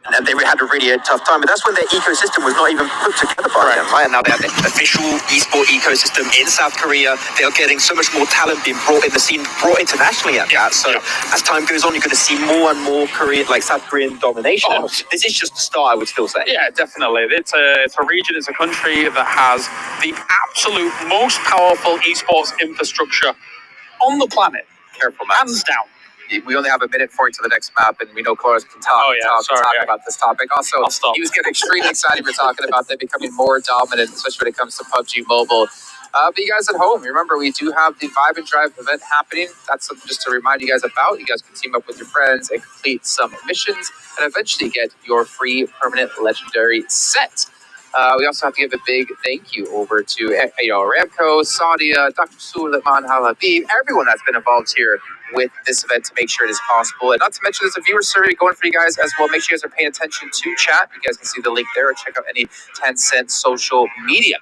and they had a really tough time. But that's when their ecosystem was not even put together by them. Right now, they have the official esport ecosystem in South Korea. They are getting so much more talent being brought in the scene, brought internationally at that. So as time goes on, you're going to see more and more Korean, like South Korean domination. Oh. This is just the start, I would still say. Yeah, definitely. It's a region, it's a country that has the absolute most powerful esports infrastructure on the planet. Careful, man. Hands down. We only have a minute for you to the next map, and we know Cloris can talk about this topic. Also, he was getting extremely excited. We're talking about them becoming more dominant, especially when it comes to PUBG Mobile. But you guys at home, remember, we do have the Vibe and Drive event happening. That's something just to remind you guys about. You guys can team up with your friends and complete some missions, and eventually get your free permanent legendary set. We also have to give a big thank you over to Ramco, Sadia, Dr. Suleiman Halabib, everyone that's been involved here with this event to make sure it is possible. And not to mention there's a viewer survey going for you guys as well. Make sure you guys are paying attention to chat. You guys can see the link there or check out any Tencent social media.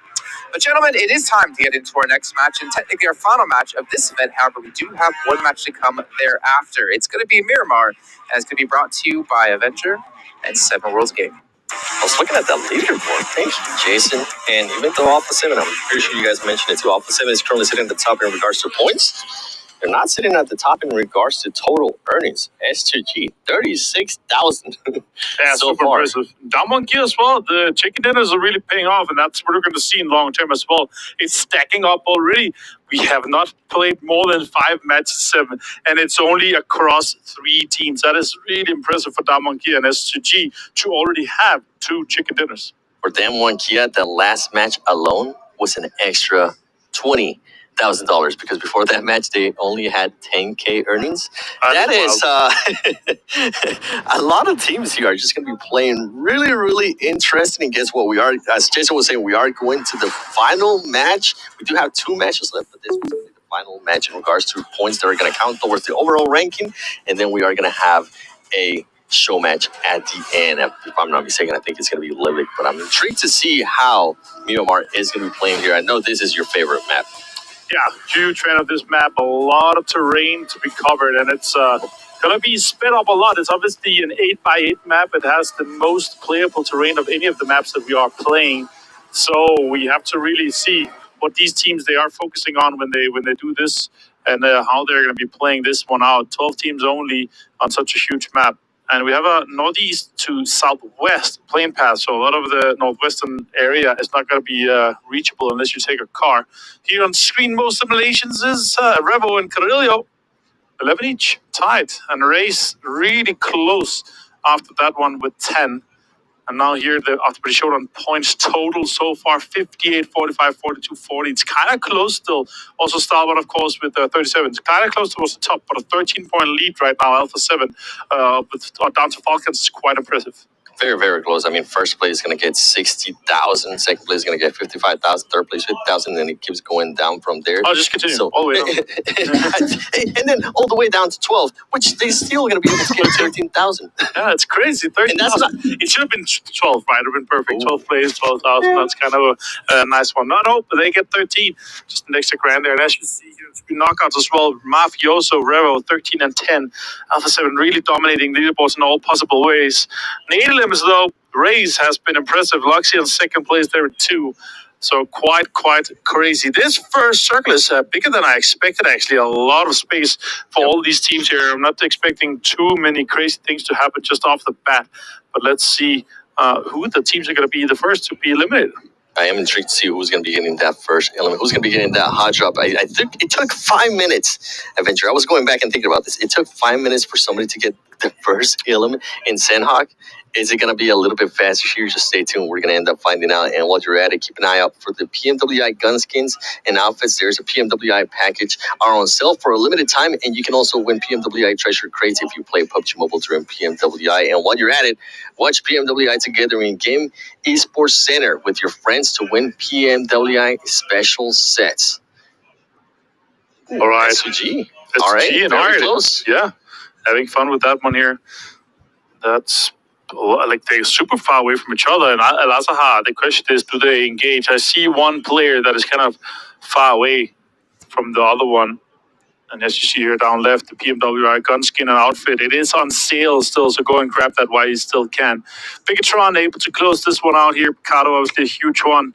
But gentlemen, it is time to get into our next match, and technically our final match of this event. However, we do have one match to come thereafter. It's going to be Miramar, and it's going to be brought to you by Avenger and Seven Worlds Game. I was looking at that leaderboard. Thanks, Jason. And even though Alpha 7, I'm pretty sure you guys mentioned it too, Alpha 7 is currently sitting at the top in regards to points. They're not sitting at the top in regards to total earnings. S2G, 36,000 so far. Impressive. Damonki as well. The chicken dinners are really paying off, and that's what we're going to see in long term as well. It's stacking up already. We have not played more than 5 matches, 7, and it's only across 3 teams. That is really impressive for Damonki and S2G to already have 2 chicken dinners. For Damonki, the last match alone was an extra $20,000 because before that match they only had 10K earnings. That is a lot of teams here are just going to be playing really, really interesting. And guess what? We are, as Jason was saying, we are going to the final match. We do have 2 matches left, but this was going to be the final match in regards to points that are going to count towards the overall ranking. And then we are going to have a show match at the end. If I'm not mistaken, I think it's going to be Livik, but I'm intrigued to see how Miramar is going to be playing here. I know this is your favorite map. Yeah, huge fan of this map. A lot of terrain to be covered, and it's going to be sped up a lot. It's obviously an 8x8 map. It has the most playable terrain of any of the maps that we are playing. So we have to really see what these teams they are focusing on when they do this, and how they're going to be playing this one out. 12 teams only on such a huge map. And we have a northeast to southwest plane path, so a lot of the northwestern area is not going to be reachable unless you take a car. Here on screen, most simulations is Revo and Carrillo, 11 each, tied, and race really close after that one with 10. And now here, after we showed on points total so far, 58, 45, 42, 40. It's kind of close still. Also Starboard, of course, with 37. It's kind of close towards the top, but a 13-point lead right now, Alpha 7, down to Falcons is quite impressive. Very, very close. I mean, first place is going to get 60,000. Second place is going to get 55,000. Third place, 50,000. And it keeps going down from there. Oh, just continue. So, all the way down. And then all the way down to 12, which they still going to be able to get 13,000. Yeah, it's crazy. 13,000. It should have been 12, right? It would have been perfect. Ooh. 12 plays, 12,000. Yeah. That's kind of a nice one. No, but they get 13. Just an extra grand there. And as you see here, it's been knockouts as well. Mafioso, Revo, 13 and 10. Alpha 7 really dominating leaderboards in all possible ways. Nederlanders, though, Raze has been impressive. Luxy in second place there at 2. So quite crazy. This first circle is bigger than I expected, actually. A lot of space for all these teams here. I'm not expecting too many crazy things to happen just off the bat. But let's see who the teams are going to be the first to be eliminated. I am intrigued to see who's going to be getting that first element, who's going to be getting that hot drop. I think it took 5 minutes, Adventure. I was going back and thinking about this. It took 5 minutes for somebody to get the first element in Sandhawk. Is it going to be a little bit faster here? Just stay tuned. We're going to end up finding out. And while you're at it, keep an eye out for the PMWI gun skins and outfits. There's a PMWI package are on sale for a limited time. And you can also win PMWI treasure crates if you play PUBG Mobile during PMWI. And while you're at it, watch PMWI together in Game Esports Center with your friends to win PMWI special sets. All right. SUG. All right. Very close. Yeah. Having fun with that one here. That's... like they're super far away from each other, and Al-Azhar, the question is, do they engage? I see one player that is kind of far away from the other one, And as you see here down left, the PMWI gunskin and outfit, it is on sale still, so go and grab that while you still can. Bigatron able to close this one out here. Picardo, obviously a huge one.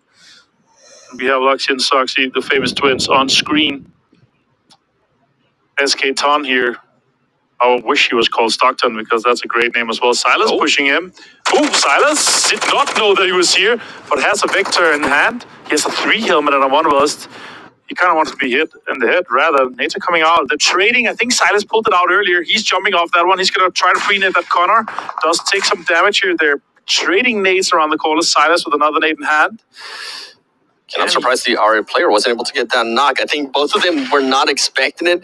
We have Luxy and Soxy, the famous twins, on screen. SK Ton here. I wish he was called Stockton because that's a great name as well. Silas pushing him. Oh, Silas did not know that he was here, but has a Vector in hand. He has a 3 helmet and a 1 burst. He kind of wants to be hit in the head, rather. Nature coming out. The trading, I think Silas pulled it out earlier. He's jumping off that one. He's going to try to free net that corner. Does take some damage here. They're trading nades around the corner. Silas with another nade in hand. And I'm surprised the RA player wasn't able to get that knock. I think both of them were not expecting it.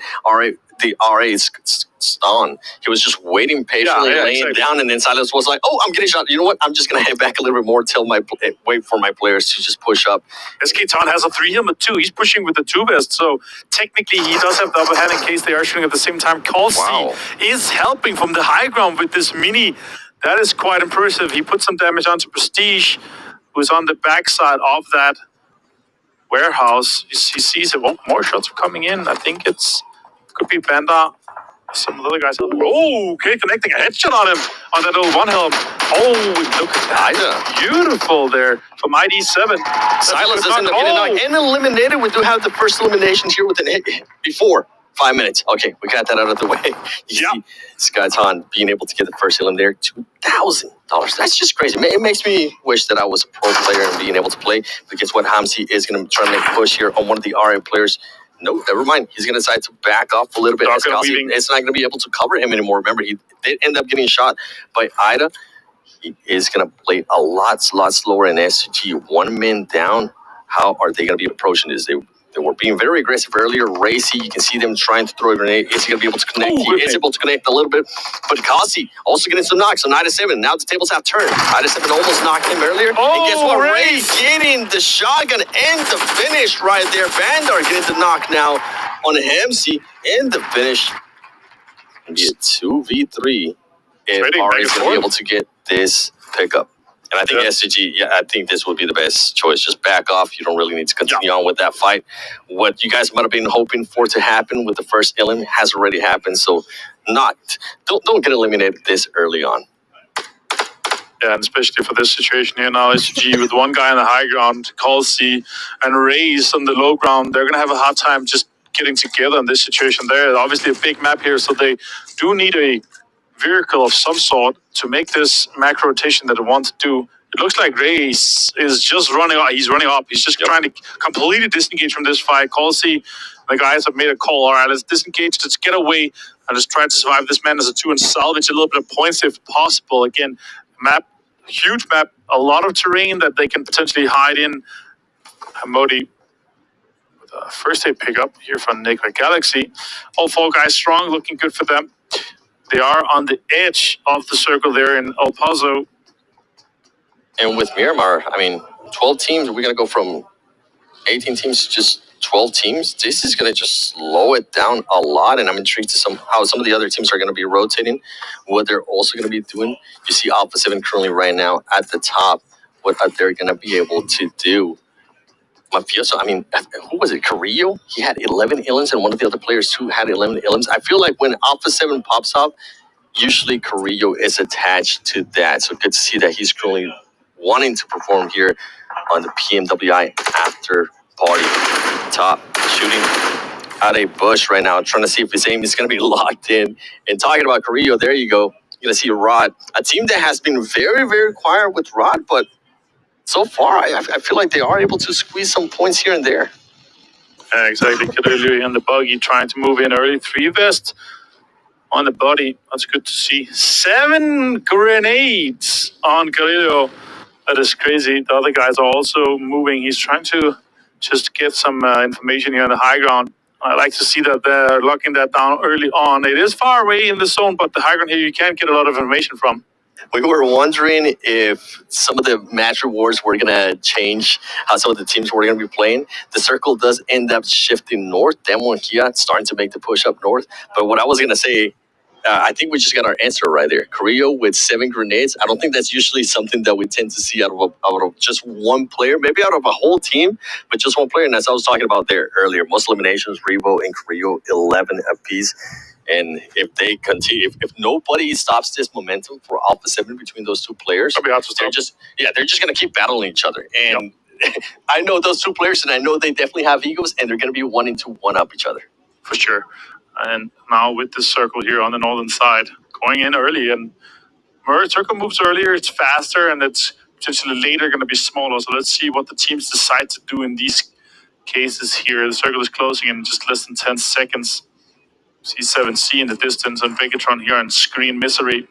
The RA is on. He was just waiting patiently, laying down, and then Silas was like, "Oh, I'm getting shot. You know what? I'm just gonna head back a little bit more, wait for my players to just push up." SK Ton has a 3 helmet too. He's pushing with the 2 vest, so technically he does have the upper hand in case they are shooting at the same time. Kalsi is helping from the high ground with this mini. That is quite impressive. He put some damage onto Prestige, who's on the backside of that warehouse. He sees it. Oh, more shots are coming in. I think could be Banda. Some of the other guys. Oh, okay, connecting a headshot on him on that little 1 helm. Oh, look at that. Beautiful there from ID7. Silas doesn't end up getting knocked and eliminated. We do have the first eliminations here within before 5 minutes. Okay, we got that out of the way. You see Skyton being able to get the first eliminate there, $2,000. That's just crazy. It makes me wish that I was a pro player and being able to play. But guess what? Hamsi is going to try to make a push here on one of the RA players. No, never mind. He's going to decide to back off a little bit. It's not going to be able to cover him anymore. Remember, he did end up getting shot by Ida. He is going to play a lot slower in SG. 1 man down. How are they going to be approaching this? They were being very aggressive earlier. Racy, you can see them trying to throw a grenade. Is he going to be able to connect? He is able to connect a little bit. But Kasi also getting some knocks on Ida7. Now the tables have turned. Ida7 almost knocked him earlier. And guess what? Ray getting the shotgun and the finish right there. Bandar getting the knock now on Hamsi and the finish. It'll be a 2v3 if RA is going to be able to get this pickup. And I think SCG, I think this would be the best choice. Just back off. You don't really need to continue on with that fight. What you guys might have been hoping for to happen with the first elim has already happened. So don't get eliminated this early on. Yeah, and especially for this situation here now, SCG with one guy on the high ground, Kalsi, and Rays on the low ground, they're going to have a hard time just getting together in this situation. They're obviously a big map here, so they do need a vehicle of some sort to make this macro rotation that they want to do. It looks like Reyes is just running up. He's running up. He's just trying to completely disengage from this fight. Kalsi, the guys have made a call. All right, let's disengage. Let's get away and just try to survive this man as a 2 and salvage a little bit of points if possible. Again, map, huge map, a lot of terrain that they can potentially hide in. Hamodi with a first aid pickup here from Nick Galaxy. All 4 guys strong, looking good for them. They are on the edge of the circle there in El Paso. And with Miramar, 12 teams, we're going to go from 18 teams to just 12 teams. This is going to just slow it down a lot. And I'm intrigued to how some of the other teams are going to be rotating, what they're also going to be doing. You see Alpha 7 currently right now at the top, what they're going to be able to do. Mafioso, who was it? Carrillo? He had 11 elims, and one of the other players too had 11 elims. I feel like when Alpha 7 pops up, usually Carrillo is attached to that. So good to see that he's currently wanting to perform here on the PMWI after party. Top shooting at a bush right now, trying to see if his aim is going to be locked in. And talking about Carrillo, there you go. You're going to see Rod, a team that has been very, very quiet with Rod, but so far, I feel like they are able to squeeze some points here and there. Yeah, exactly. Carrillo on the buggy trying to move in early. 3 vest on the body. That's good to see. 7 grenades on Carrillo. That is crazy. The other guys are also moving. He's trying to just get some information here on the high ground. I like to see that they're locking that down early on. It is far away in the zone, but the high ground here you can't get a lot of information from. We were wondering if some of the match rewards were going to change how some of the teams were going to be playing. The circle does end up shifting north. Demonkia starting to make the push up north. But what I was going to say, I think we just got our answer right there. Carrillo with 7 grenades. I don't think that's usually something that we tend to see out of just one player, maybe out of a whole team, but just one player. And as I was talking about there earlier, most eliminations, Revo and Carrillo, 11 apiece. And if they continue, if nobody stops this momentum for Alpha 7 between those two players, they're just going to keep battling each other. And I know those two players, and I know they definitely have egos, and they're going to be wanting to one-up each other. For sure. And now with this circle here on the northern side, going in early, and circle moves earlier, it's faster, and it's potentially later going to be smaller. So let's see what the teams decide to do in these cases here. The circle is closing in just less than 10 seconds. See 7C in the distance, and Bigatron here on screen misery.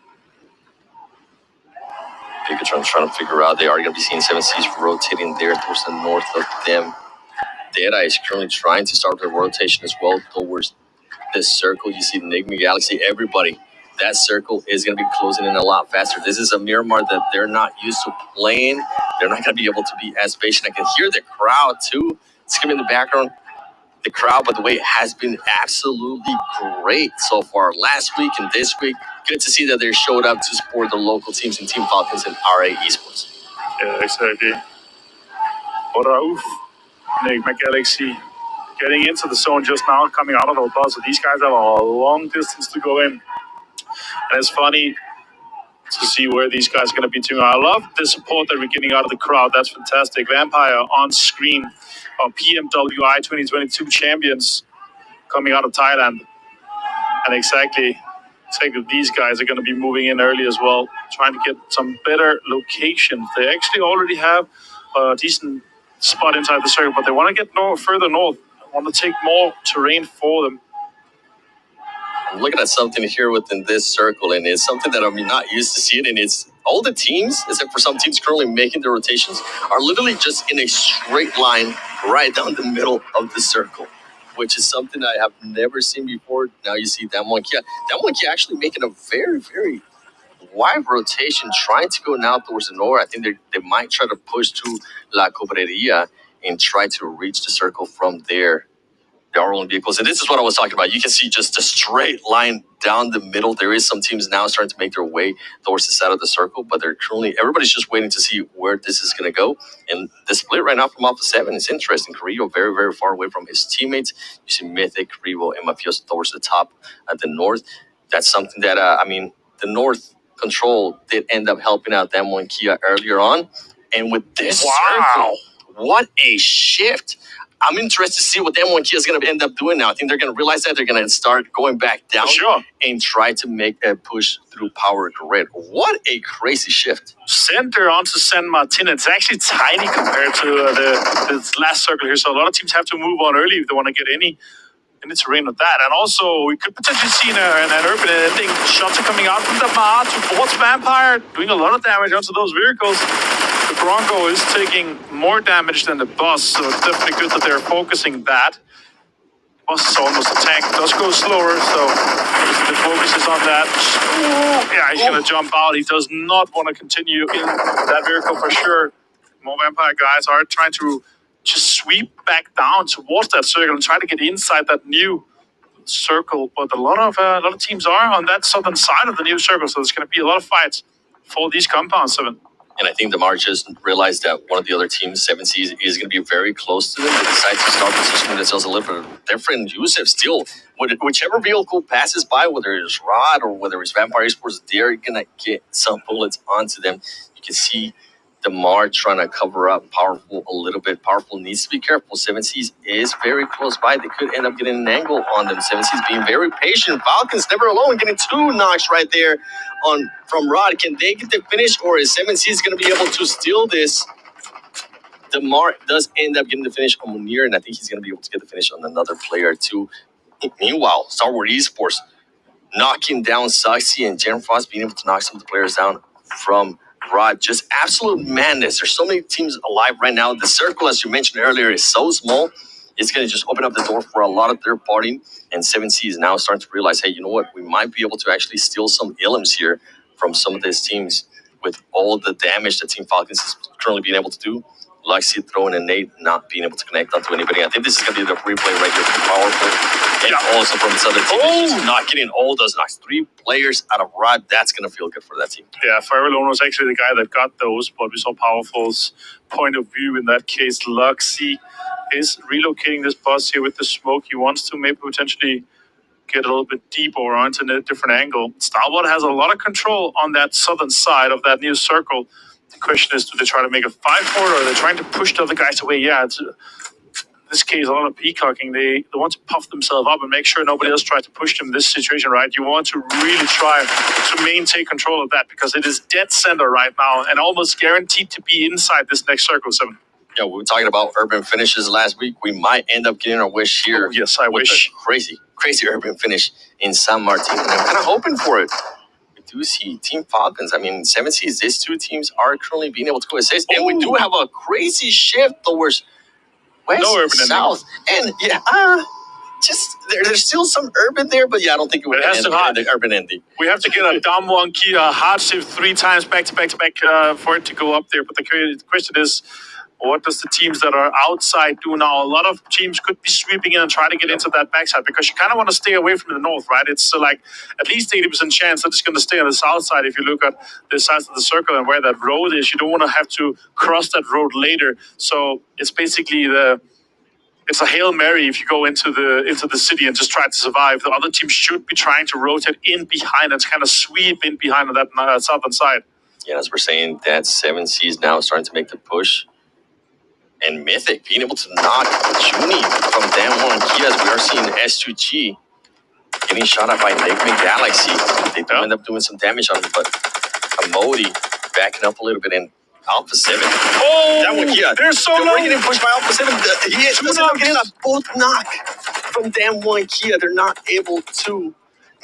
Bigatron's trying to figure out. They are going to be seeing 7C's rotating there towards the north of them. Deadeye is currently trying to start their rotation as well towards this circle. You see the Enigma Galaxy, everybody. That circle is going to be closing in a lot faster. This is a Miramar that they're not used to playing. They're not going to be able to be as patient. I can hear the crowd too. It's coming in the background. The crowd, by the way, has been absolutely great so far. Last week and this week, good to see that they showed up to support the local teams and Team Falcons and RA Esports. Yeah, exactly. What a Enigma Galaxy getting into the zone just now, coming out of the bus. So these guys have a long distance to go in. And it's funny to see where these guys are going to be doing. I love the support that we're getting out of the crowd. That's fantastic. Vampire on screen, PMWI 2022 champions coming out of Thailand. And exactly these guys are going to be moving in early as well, trying to get some better locations. They actually already have a decent spot inside the circle, but they want to get further north. Want to take more terrain for them. I'm looking at something here within this circle, and it's something that I'm not used to seeing. And it's all the teams, except for some teams currently making their rotations, are literally just in a straight line right down the middle of the circle, which is something I have never seen before. Now you see Damonkia. Damonkia actually making a very, very wide rotation, trying to go now towards the north. I think they might try to push to La Cobreria and try to reach the circle from there. Their own vehicles. And this is what I was talking about. You can see just a straight line down the middle. There is some teams now starting to make their way towards the side of the circle, but everybody's just waiting to see where this is going to go. And the split right now from Alpha 7 is interesting. Carrillo very, very far away from his teammates. You see Mythic, Revo, and Mafioso towards the top at the north. That's something that, the north control did end up helping out Demo and Kia earlier on. And with this circle, what a shift. I'm interested to see what Demo and Kia is going to end up doing now. I think they're going to realize that they're going to start going back down and try to make a push through Power Grid. What a crazy shift. Center onto San Martin. It's actually tiny compared to the last circle here. So a lot of teams have to move on early if they want to get any terrain with that. And also, we could potentially see an urban ending. Shots are coming out from the Mar towards Vampire, doing a lot of damage onto those vehicles. The Bronco is taking more damage than the bus, so it's definitely good that they're focusing that. Bus is almost a tank. It does go slower, so the focus is on that. He's going to jump out. He does not want to continue in that vehicle for sure. More Vampire guys are trying to just sweep back down towards that circle and try to get inside that new circle. But a lot of teams are on that southern side of the new circle, so there's going to be a lot of fights for these compounds, 7. And I think the March just realized that one of the other teams, 7C, is going to be very close to them. They decide to start positioning themselves a little bit different. Yusef still, whichever vehicle passes by, whether it's Rod or whether it's Vampire Esports, they're going to get some bullets onto them. You can see the March trying to cover up Powerful a little bit. Powerful needs to be careful. 7C's is very close by. They could end up getting an angle on them. 7C's being very patient. Falcons never alone, getting 2 knocks right there from Rod. Can they get the finish, or is 7C's going to be able to steal this? The Mark does end up getting the finish on Munir, and I think he's going to be able to get the finish on another player too. Meanwhile, Star Wars Esports knocking down Suxy and Jen Frost, being able to knock some of the players down from Rod. Just absolute madness. There's so many teams alive right now. The circle, as you mentioned earlier, is so small. It's going to just open up the door for a lot of third party. And 7C is now starting to realize, hey, you know what? We might be able to actually steal some Illims here from some of these teams with all the damage that Team Falcons is currently being able to do. Luxy throwing a nade, not being able to connect onto anybody. I think this is going to be the replay right here from Powerful. And also from this other team. It's just not getting all those knocks. 3 players out of Rod. That's going to feel good for that team. Yeah, Fire Alone was actually the guy that got those, but we saw Powerful's point of view in that case. Luxy is relocating this bus here with the smoke. He wants to maybe potentially get a little bit deeper or onto a different angle. Starboard has a lot of control on that southern side of that new circle. The question is, do they try to make a 5-4 or are they trying to push the other guys away? Yeah, it's, in this case, a lot of peacocking. They want to puff themselves up and make sure nobody else tries to push them in this situation, right? You want to really try to maintain control of that because it is dead center right now and almost guaranteed to be inside this next circle, 7. Yeah, we were talking about urban finishes last week. We might end up getting our wish here. Oh, yes, I wish. Crazy urban finish in San Martin. And I'm kind of hoping for it. We do see Team Falcons. I mean, 7 seeds, these 2 teams are currently being able to coexist. And we do have a crazy shift towards west, south. And just there's still some urban there, but yeah, I don't think it would end the urban ending. We have to get a Dam 1 key, a hard shift 3 times back to back for it to go up there. But the question is, what does the teams that are outside do now? A lot of teams could be sweeping in and trying to get into that backside because you kind of want to stay away from the north, right? It's like at least 80% chance that it's going to stay on the south side. If you look at the size of the circle and where that road is, you don't want to have to cross that road later. So it's basically it's a Hail Mary if you go into the city and just try to survive. The other team should be trying to rotate in behind and kind of sweep in behind on that southern side. Yeah, as we're saying, that 7 C's now starting to make the push. And Mythic being able to knock Junie from Dan 1 key as we are seeing S2G getting shot at by Enigma Galaxy. They do end up doing some damage on him, but Amodi backing up a little bit in Alpha 7. Oh, that one, yeah. They're so low. They're getting pushed by Alpha 7. He is getting a both knock from Dan 1 Kia. They're not able to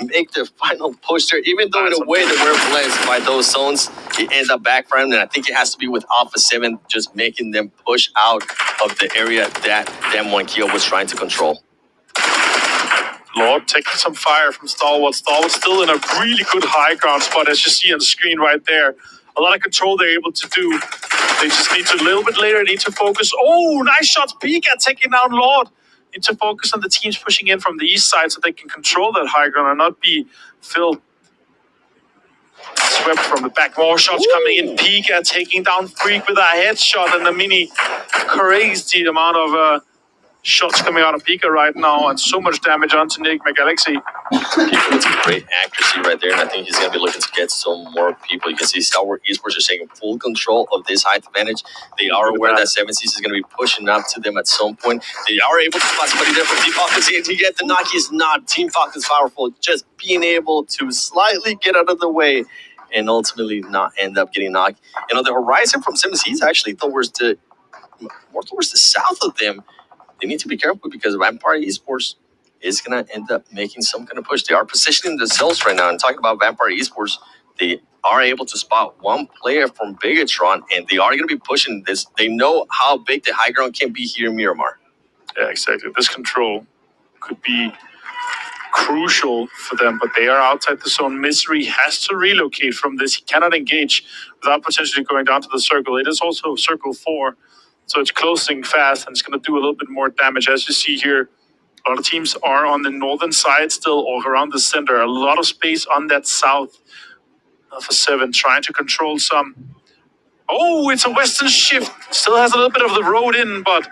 make the final push there, even though in a way they were blessed by those zones. It ends up backfiring, and I think it has to be with Alpha 7 just making them push out of the area that Dan 1 Kia was trying to control. Lord taking some fire from Stalwart. Stalwart still in a really good high ground spot, as you see on the screen right there. A lot of control they're able to do. They just need to, a little bit later, need to focus. Oh, nice shots. Pika taking down Lord. Need to focus on the teams pushing in from the east side so they can control that high ground and not be filled. Swept from the back. More shots coming in. Pika taking down Freak with a headshot and a mini. Crazy amount of shots coming out of Pika right now and so much damage onto Enigma Galaxy. Pika with some great accuracy right there, and I think he's going to be looking to get some more people. You can see Stalwart Esports are taking full control of this height advantage. They are aware that 7 C's is going to be pushing up to them at some point. They are able to spot somebody there from Team Falcons here to get the knock. He's not. Team Falcons powerful, just being able to slightly get out of the way and ultimately not end up getting knocked. And on the horizon from 7 C's actually more towards the south of them. They need to be careful because Vampire Esports is going to end up making some kind of push. They are positioning themselves right now. And talking about Vampire Esports, they are able to spot one player from Bigatron, and they are going to be pushing this. They know how big the high ground can be here in Miramar. Yeah, exactly. This control could be crucial for them, but they are outside the zone. Misery has to relocate from this. He cannot engage without potentially going down to the circle. It is also circle 4. So it's closing fast, and it's going to do a little bit more damage. As you see here, a lot of teams are on the northern side still, or around the center. A lot of space on that south. Alpha 7 trying to control some. Oh, it's a western shift. Still has a little bit of the road in, but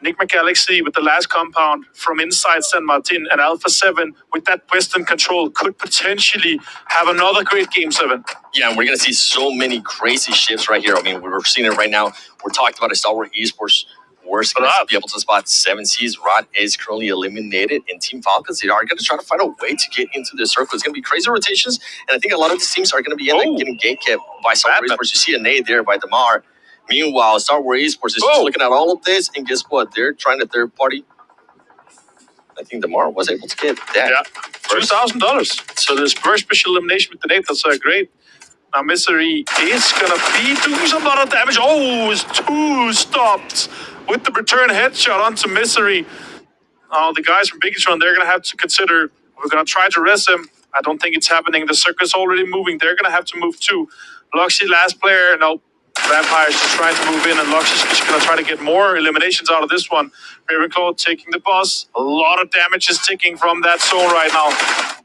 Enigma Galaxy with the last compound from inside San Martin and Alpha 7 with that western control could potentially have another great game 7. Yeah, and we're going to see so many crazy shifts right here. I mean, we're seeing it right now. We're talking about a Stalwart Esports. We're going to be able to spot 7 C's. Rod is currently eliminated, and Team Falcons, they are going to try to find a way to get into this circle. It's going to be crazy rotations, and I think a lot of these teams are going to be getting gate kept by Stalwart Esports. You see a nade there by Damar. Meanwhile, Stalwart Esports is just looking at all of this, and guess what? They're trying to third party. I think Damar was able to get that. Yeah, $2,000. So this first special elimination with the nade, that's great. Now Misery is going to be doing some lot of damage. Oh, it's 2 stopped with the return headshot onto Misery. Now the guys from Bigatron, they're going to have to consider, we're going to try to rest him. I don't think it's happening. The circle's already moving. They're going to have to move too. Luxy, last player, no. Vampire's just trying to move in, and Lux is just going to try to get more eliminations out of this one. Ravenclaw taking the boss. A lot of damage is ticking from that zone right now.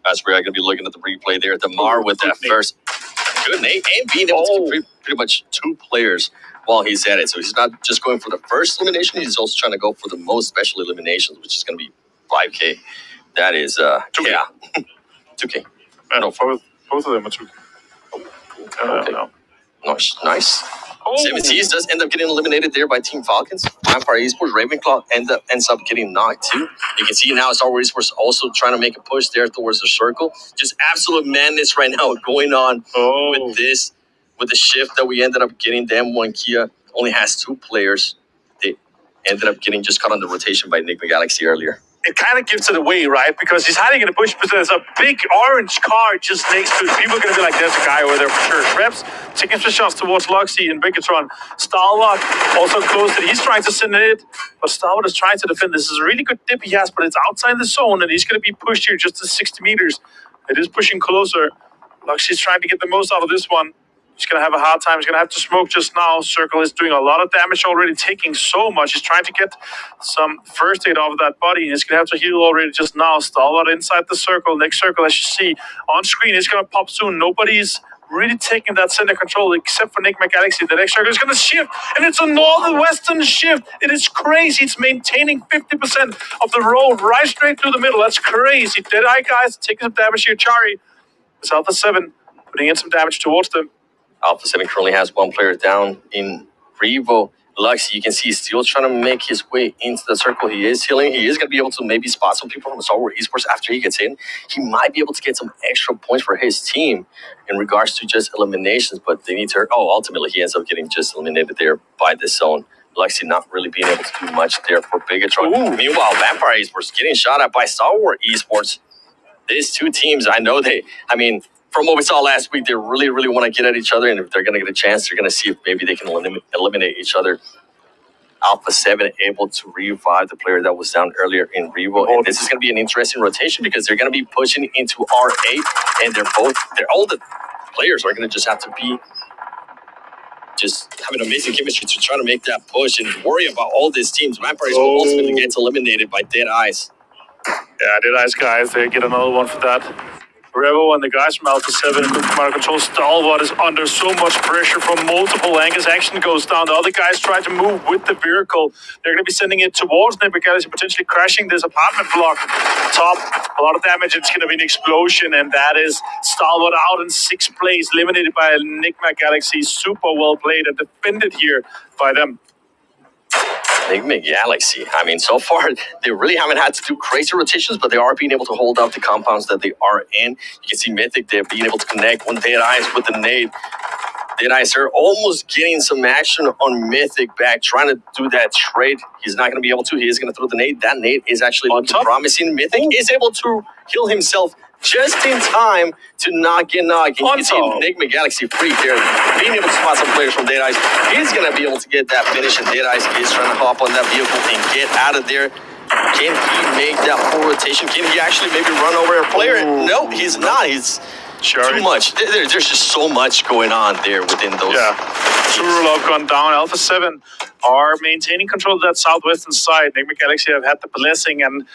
That's where I'm going to be looking at the replay there. Damar with that first good nade and being able to get pretty much 2 players while he's at it. So he's not just going for the first elimination, he's also trying to go for the most special eliminations, which is going to be 5K. That is, 2K. yeah, 2K. No, both of them are 2K. Okay. No. Nice. 17s does end up getting eliminated there by Team Falcons. Vampire Esports, Ravenclaw ends up getting knocked too. You can see now Star Wars Esports also trying to make a push there towards the circle. Just absolute madness right now going on with this, with the shift that we ended up getting. Them one Kia only has 2 players. They ended up getting just caught on the rotation by Enigma Galaxy earlier. It kind of gives it away, right? Because he's hiding in the bush, but there's a big orange car just next to it. People are going to be like, there's a guy over there for sure. Reps taking some shots towards Luxy and Bigatron. Stalwart also close to it. He's trying to send it, but Stalwart is trying to defend. This is a really good dip he has, but it's outside the zone, and he's going to be pushed here just to 60 meters. It is pushing closer. Luxy's trying to get the most out of this one. He's going to have a hard time. He's going to have to smoke just now. Circle is doing a lot of damage already, taking so much. He's trying to get some first aid off of that body. He's going to have to heal already just now. Stalwart inside the circle. Next circle, as you see on screen, is going to pop soon. Nobody's really taking that center control except for Enigma Galaxy. The next circle is going to shift, and it's a northwestern shift. It is crazy. It's maintaining 50% of the road right straight through the middle. That's crazy. Deadeye guys taking some damage here. Chari is Alpha 7 putting in some damage towards them. Alpha 7 currently has 1 player down in Revo. Lux, you can see, he's still trying to make his way into the circle. He is healing. He is going to be able to maybe spot some people from Star Wars Esports after he gets in. He might be able to get some extra points for his team in regards to just eliminations, but they need to... Oh, ultimately, he ends up getting just eliminated there by the zone. Luxy not really being able to do much there for Bigatron. Meanwhile, Vampire Esports getting shot at by Star Wars Esports. These 2 teams, I know from what we saw last week, they really, really want to get at each other, and if they're going to get a chance, they're going to see if maybe they can eliminate each other. Alpha 7 able to revive the player that was down earlier in Revo, and this is going to be an interesting rotation because they're going to be pushing into R8, and all the players are going to just have to be just having amazing chemistry to try to make that push and worry about all these teams. Vampires will ultimately get eliminated by Dead Eyes. Yeah, Dead Eyes guys, they get another one for that. Revo and the guys from Alpha 7 and good command control. Stalwart is under so much pressure from multiple angles. Action goes down. The other guys try to move with the vehicle. They're going to be sending it towards Enigma Galaxy, potentially crashing this apartment block. Top, a lot of damage. It's going to be an explosion, and that is Stalwart out in 6th place, eliminated by Enigma Galaxy. Super well played and defended here by them. Enigma Galaxy. I mean, so far, they really haven't had to do crazy rotations, but they are being able to hold up the compounds that they are in. You can see Mythic there being able to connect when Dead Eyes with the nade. Dead Eyes are almost getting some action on Mythic back, trying to do that trade. He's not going to be able to. He is going to throw the nade. That nade is actually looking promising. Mythic is able to heal himself just in time to not get knocked. You can see Enigma Galaxy free there, being able to spot some players from Dead Eyes. He's going to be able to get that finish, and Dead Eyes is trying to hop on that vehicle and get out of there. Can he make that full rotation? Can he actually maybe run over a player? No, he's not. He's too much. There's just so much going on there within those. Yeah. Turulov gone down. Alpha 7 are maintaining control of that southwestern side. Enigma Galaxy have had the blessing and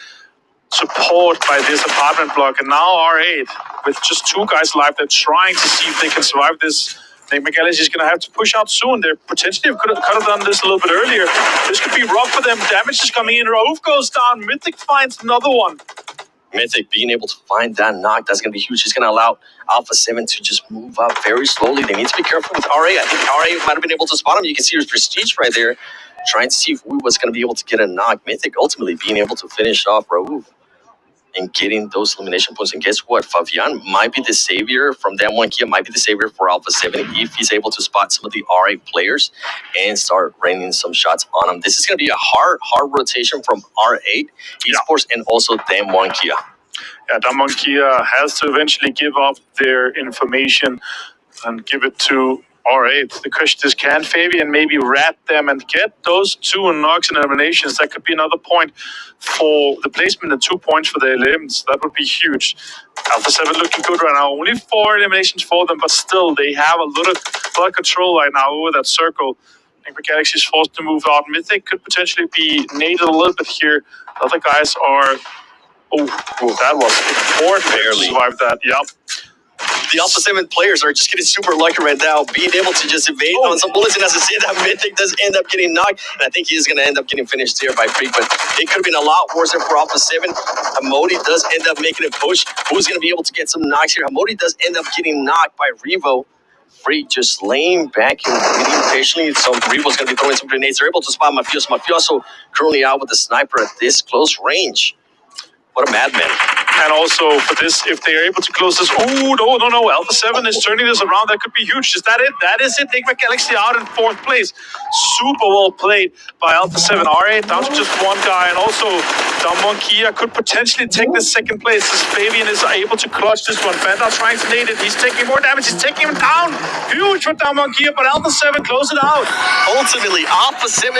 support by this apartment block, and now R8 with just 2 guys alive. They're trying to see if they can survive this. Enigma Galaxy is going to have to push out soon. They potentially could have done this a little bit earlier. This could be rough for them. Damage is coming in. Raouf goes down. Mythic finds another one. Mythic being able to find that knock, that's going to be huge. He's going to allow Alpha 7 to just move up very slowly. They need to be careful with RA. I think RA might have been able to spot him. You can see his Prestige right there, trying to see if we was going to be able to get a knock. Mythic ultimately being able to finish off Raouf and getting those elimination points. And guess what? Fabian might be the savior from that one. Kia might be the savior for Alpha 7 if he's able to spot some of the RA players and start raining some shots on them. This is going to be a hard rotation from R8 Esports and also Damwon Kia. Yeah, Damwon Kia has to eventually give up their information and give it to All right. The question is, can Fabian maybe rat them and get those 2 knocks and eliminations? That could be another point for the placement and 2 points for the 11s. That would be huge. Alpha 7 looking good right now. Only 4 eliminations for them, but still they have a lot of control right now over that circle. I think the Galaxy is forced to move out. Mythic could potentially be naded a little bit here. The other guys are... Oh, that was important. Barely. Survived that, yep. The Alpha 7 players are just getting super lucky right now, being able to just evade on some bullets. And as I said, that Mythic does end up getting knocked. And I think he's going to end up getting finished here by Freak. But it could have been a lot worse for Alpha 7. Hamodi does end up making a push. Who's going to be able to get some knocks here? Hamodi does end up getting knocked by Revo. Freak just laying back and waiting patiently. So Revo's going to be throwing some grenades. They're able to spot Mafioso. Mafioso currently out with the sniper at this close range. What a madman. And also for this, if they are able to close this, oh, no. Alpha 7 is turning this around. That could be huge. Is that it? That is it. Enigma Galaxy out in 4th place. Super well played by Alpha 7. R8 down to just 1 guy. And also, Damonkia could potentially take the 2nd place as Fabian is able to clutch this one. Vandal trying to nade it. He's taking more damage. He's taking him down. Huge for Damonkia, but Alpha 7 close it out. Ultimately, Alpha 7